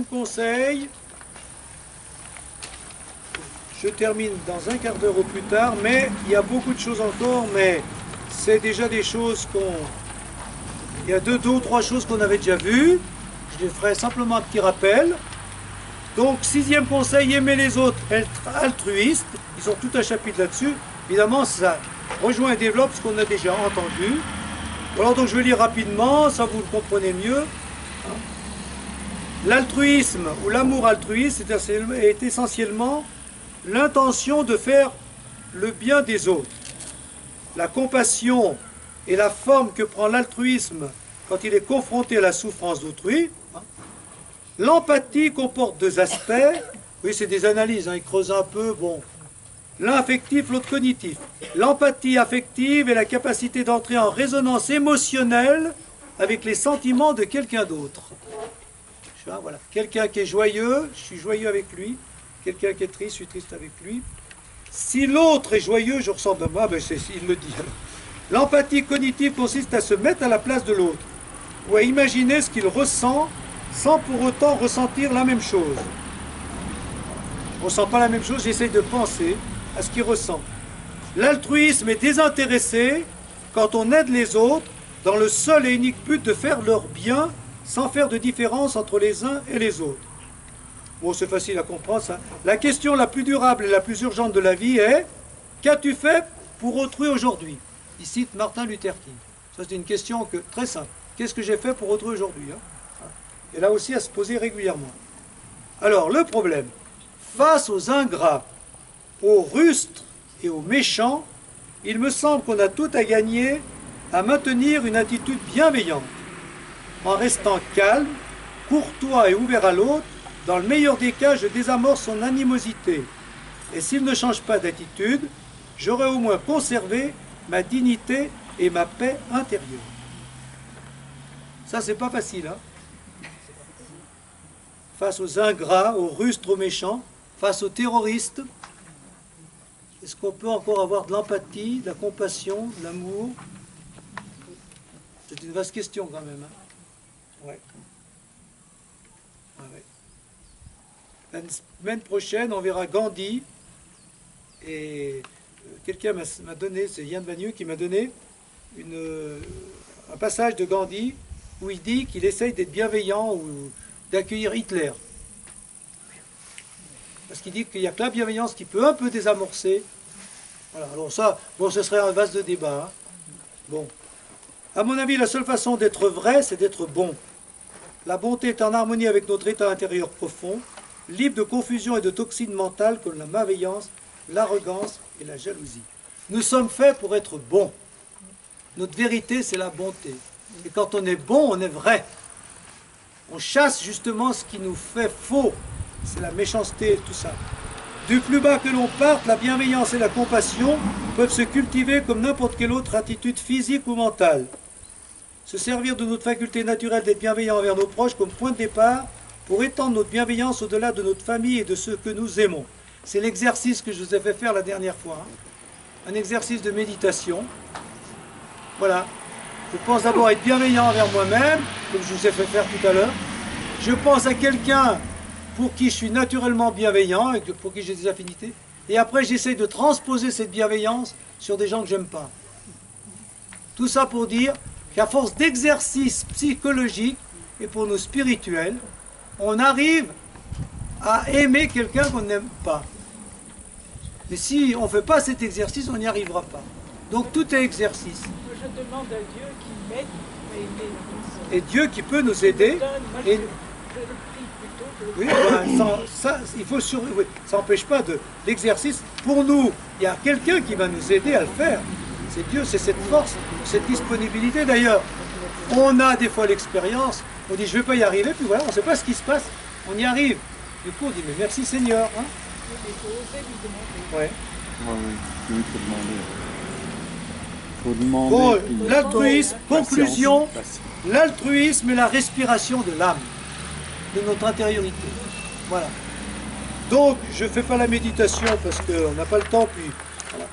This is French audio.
6e conseil, je termine dans un quart d'heure au plus tard, mais il y a beaucoup de choses encore, mais c'est déjà des choses il y a deux ou trois choses qu'on avait déjà vues. Je les ferai simplement un petit rappel. Donc, 6e conseil, aimer les autres, être altruiste. Ils ont tout un chapitre là-dessus. Évidemment, ça rejoint et développe ce qu'on a déjà entendu. Alors, donc, je vais lire rapidement, ça vous le comprenez mieux. L'altruisme ou l'amour altruiste est essentiellement l'intention de faire le bien des autres. La compassion est la forme que prend l'altruisme quand il est confronté à la souffrance d'autrui. L'empathie comporte deux aspects. Oui, c'est des analyses, ils creusent un peu. Bon, l'un affectif, l'autre cognitif. L'empathie affective est la capacité d'entrer en résonance émotionnelle avec les sentiments de quelqu'un d'autre. Voilà. Quelqu'un qui est joyeux, je suis joyeux avec lui. Quelqu'un qui est triste, je suis triste avec lui. Si l'autre est joyeux, je ressens de moi, il le dit. L'empathie cognitive consiste à se mettre à la place de l'autre, ou à imaginer ce qu'il ressent, sans pour autant ressentir la même chose. Je ne ressens pas la même chose, j'essaye de penser à ce qu'il ressent. L'altruisme est désintéressé quand on aide les autres dans le seul et unique but de faire leur bien, sans faire de différence entre les uns et les autres. Bon, c'est facile à comprendre ça. La question la plus durable et la plus urgente de la vie est « Qu'as-tu fait pour autrui aujourd'hui » Il cite Martin Luther King. Ça, c'est une question très simple. Qu'est-ce que j'ai fait pour autrui aujourd'hui, Et là aussi à se poser régulièrement. Alors, le problème, face aux ingrats, aux rustres et aux méchants, il me semble qu'on a tout à gagner à maintenir une attitude bienveillante, en restant calme, courtois et ouvert à l'autre. Dans le meilleur des cas, je désamorce son animosité. Et s'il ne change pas d'attitude, j'aurai au moins conservé ma dignité et ma paix intérieure. Ça, c'est pas facile, Face aux ingrats, aux rustres, aux méchants, face aux terroristes, est-ce qu'on peut encore avoir de l'empathie, de la compassion, de l'amour? C'est une vaste question quand même. Ouais. La semaine prochaine, on verra Gandhi. Et quelqu'un m'a donné, c'est Yann Vanieux qui m'a donné un passage de Gandhi où il dit qu'il essaye d'être bienveillant ou d'accueillir Hitler. Parce qu'il dit qu'il n'y a que la bienveillance qui peut un peu désamorcer. Voilà, alors ça, bon, ce serait un vaste débat. Bon. À mon avis, la seule façon d'être vrai, c'est d'être bon. La bonté est en harmonie avec notre état intérieur profond, libre de confusion et de toxines mentales comme la malveillance, l'arrogance et la jalousie. Nous sommes faits pour être bons. Notre vérité, c'est la bonté. Et quand on est bon, on est vrai. On chasse justement ce qui nous fait faux. C'est la méchanceté et tout ça. Du plus bas que l'on parte, la bienveillance et la compassion peuvent se cultiver comme n'importe quelle autre attitude physique ou mentale. Se servir de notre faculté naturelle d'être bienveillant envers nos proches comme point de départ pour étendre notre bienveillance au-delà de notre famille et de ceux que nous aimons. C'est l'exercice que je vous ai fait faire la dernière fois. Un exercice de méditation. Voilà. Je pense d'abord être bienveillant envers moi-même, comme je vous ai fait faire tout à l'heure. Je pense à quelqu'un pour qui je suis naturellement bienveillant et pour qui j'ai des affinités. Et après, j'essaie de transposer cette bienveillance sur des gens que j'aime pas. Tout ça pour dire qu'à force d'exercice psychologique et pour nos spirituels, on arrive à aimer quelqu'un qu'on n'aime pas. Mais si on ne fait pas cet exercice, on n'y arrivera pas. Donc tout est exercice. Je demande à Dieu qui m'aide à aimer la personne. Et Dieu qui peut nous aider. Et... Oui, ça, il faut oui, ça n'empêche pas de l'exercice. Pour nous, il y a quelqu'un qui va nous aider à le faire. C'est Dieu, c'est cette force, cette disponibilité. D'ailleurs, on a des fois l'expérience, on dit je ne vais pas y arriver, puis voilà, on ne sait pas ce qui se passe, on y arrive. Du coup, on dit mais merci Seigneur. Hein? Il faut oser lui demander. Ouais. Oui, il faut demander. Bon, l'altruisme, conclusion, l'altruisme est la respiration de l'âme, de notre intériorité. Voilà. Donc, je ne fais pas la méditation parce qu'on n'a pas le temps, puis voilà.